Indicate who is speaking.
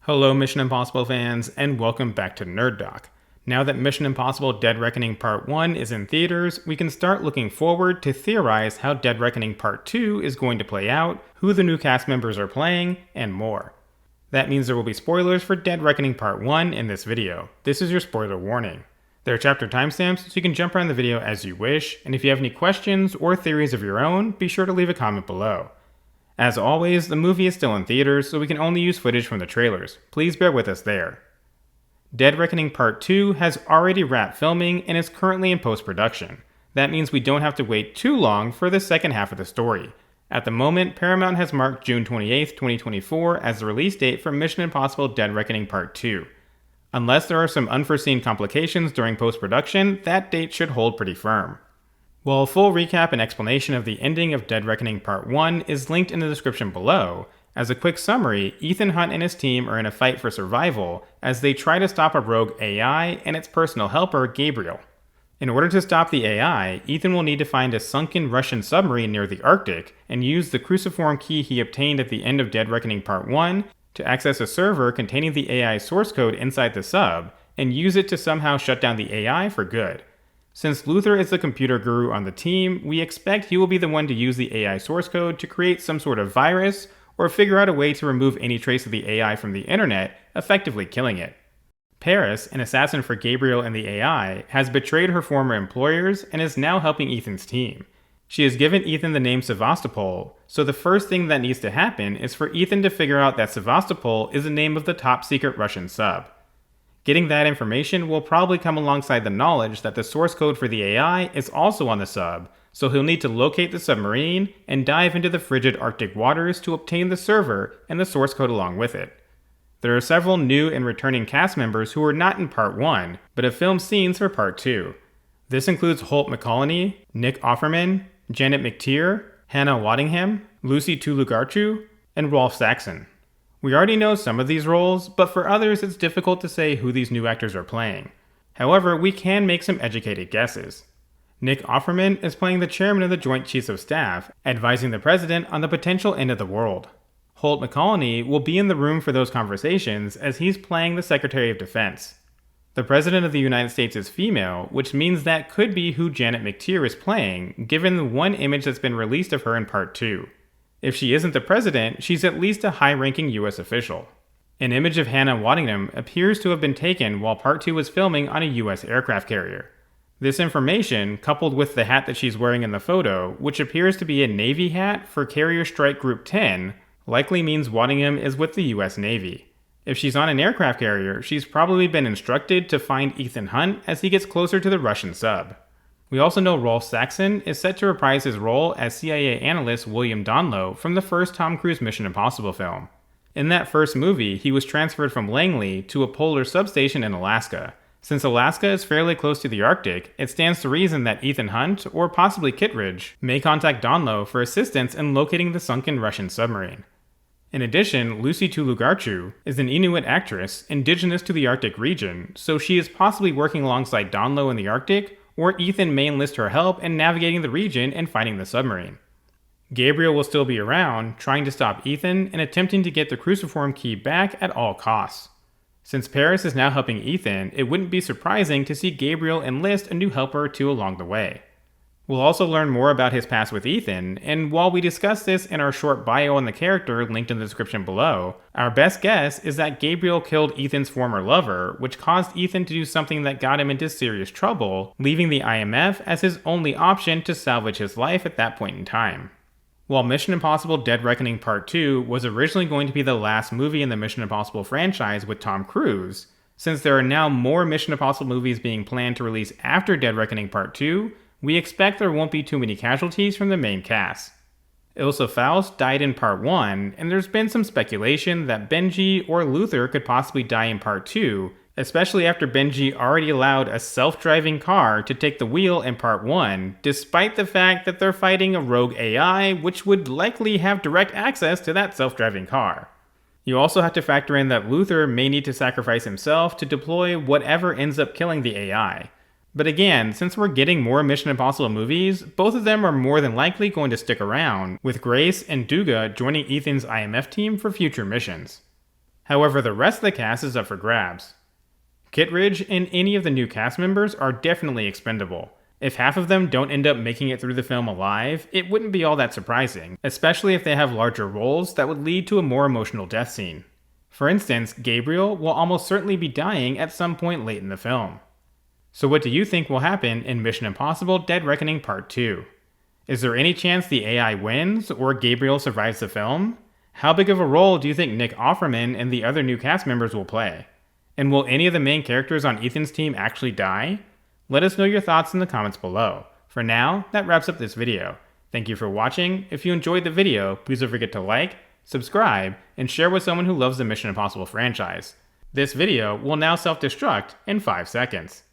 Speaker 1: Hello Mission Impossible fans, and welcome back to Nerd Doc. Now that Mission Impossible Dead Reckoning Part 1 is in theaters, we can start looking forward to theorize how Dead Reckoning Part 2 is going to play out, who the new cast members are playing, and more. That means there will be spoilers for Dead Reckoning Part 1 in this video. This is your spoiler warning. There are chapter timestamps, so you can jump around the video as you wish, and if you have any questions or theories of your own, be sure to leave a comment below. As always, the movie is still in theaters, so we can only use footage from the trailers. Please bear with us there. Dead Reckoning Part 2 has already wrapped filming and is currently in post-production. That means we don't have to wait too long for the second half of the story. At the moment, Paramount has marked June 28, 2024 as the release date for Mission Impossible Dead Reckoning Part 2. Unless there are some unforeseen complications during post-production, that date should hold pretty firm. While a full recap and explanation of the ending of Dead Reckoning Part 1 is linked in the description below, as a quick summary, Ethan Hunt and his team are in a fight for survival as they try to stop a rogue AI and its personal helper, Gabriel. In order to stop the AI, Ethan will need to find a sunken Russian submarine near the Arctic and use the cruciform key he obtained at the end of Dead Reckoning Part 1 to access a server containing the AI source code inside the sub and use it to somehow shut down the AI for good. Since Luther is the computer guru on the team, we expect he will be the one to use the AI source code to create some sort of virus or figure out a way to remove any trace of the AI from the internet, effectively killing it. Paris, an assassin for Gabriel and the AI, has betrayed her former employers and is now helping Ethan's team. She has given Ethan the name Sevastopol, so the first thing that needs to happen is for Ethan to figure out that Sevastopol is the name of the top secret Russian sub. Getting that information will probably come alongside the knowledge that the source code for the AI is also on the sub, so he'll need to locate the submarine and dive into the frigid Arctic waters to obtain the server and the source code along with it. There are several new and returning cast members who were not in Part 1, but have filmed scenes for Part 2. This includes Holt McCallany, Nick Offerman, Janet McTeer, Hannah Waddingham, Lucy Tulugarchu, and Rolf Saxon. We already know some of these roles, but for others it's difficult to say who these new actors are playing. However, we can make some educated guesses. Nick Offerman is playing the chairman of the Joint Chiefs of Staff, advising the president on the potential end of the world. Holt McCallany will be in the room for those conversations as he's playing the Secretary of Defense. The President of the United States is female, which means that could be who Janet McTeer is playing, given the one image that's been released of her in Part 2. If she isn't the president, she's at least a high-ranking US official. An image of Hannah Waddingham appears to have been taken while Part 2 was filming on a US aircraft carrier. This information, coupled with the hat that she's wearing in the photo, which appears to be a Navy hat for Carrier Strike Group 10, likely means Waddingham is with the US Navy. If she's on an aircraft carrier, she's probably been instructed to find Ethan Hunt as he gets closer to the Russian sub. We also know Rolf Saxon is set to reprise his role as CIA analyst William Donlow from the first Tom Cruise Mission Impossible film. In that first movie, he was transferred from Langley to a polar substation in Alaska. Since Alaska is fairly close to the Arctic, it stands to reason that Ethan Hunt, or possibly Kittredge, may contact Donlow for assistance in locating the sunken Russian submarine. In addition, Lucy Tulugarchu is an Inuit actress indigenous to the Arctic region, so she is possibly working alongside Donlow in the Arctic, or Ethan may enlist her help in navigating the region and finding the submarine. Gabriel will still be around, trying to stop Ethan and attempting to get the cruciform key back at all costs. Since Paris is now helping Ethan, it wouldn't be surprising to see Gabriel enlist a new helper or two along the way. We'll also learn more about his past with Ethan, and while we discuss this in our short bio on the character linked in the description below, our best guess is that Gabriel killed Ethan's former lover, which caused Ethan to do something that got him into serious trouble, leaving the IMF as his only option to salvage his life at that point in time. While Mission Impossible Dead Reckoning Part 2 was originally going to be the last movie in the Mission Impossible franchise with Tom Cruise, since there are now more Mission Impossible movies being planned to release after Dead Reckoning Part 2, we expect there won't be too many casualties from the main cast. Ilsa Faust died in Part 1, and there's been some speculation that Benji or Luther could possibly die in Part 2, especially after Benji already allowed a self-driving car to take the wheel in Part 1, despite the fact that they're fighting a rogue AI which would likely have direct access to that self-driving car. You also have to factor in that Luther may need to sacrifice himself to deploy whatever ends up killing the AI. But again, since we're getting more Mission Impossible movies, both of them are more than likely going to stick around, with Grace and Duga joining Ethan's IMF team for future missions. However, the rest of the cast is up for grabs. Kittredge and any of the new cast members are definitely expendable. If half of them don't end up making it through the film alive, it wouldn't be all that surprising, especially if they have larger roles that would lead to a more emotional death scene. For instance, Gabriel will almost certainly be dying at some point late in the film. So what do you think will happen in Mission Impossible Dead Reckoning Part 2? Is there any chance the AI wins or Gabriel survives the film? How big of a role do you think Nick Offerman and the other new cast members will play? And will any of the main characters on Ethan's team actually die? Let us know your thoughts in the comments below. For now, that wraps up this video. Thank you for watching. If you enjoyed the video, please don't forget to like, subscribe, and share with someone who loves the Mission Impossible franchise. This video will now self-destruct in 5 seconds.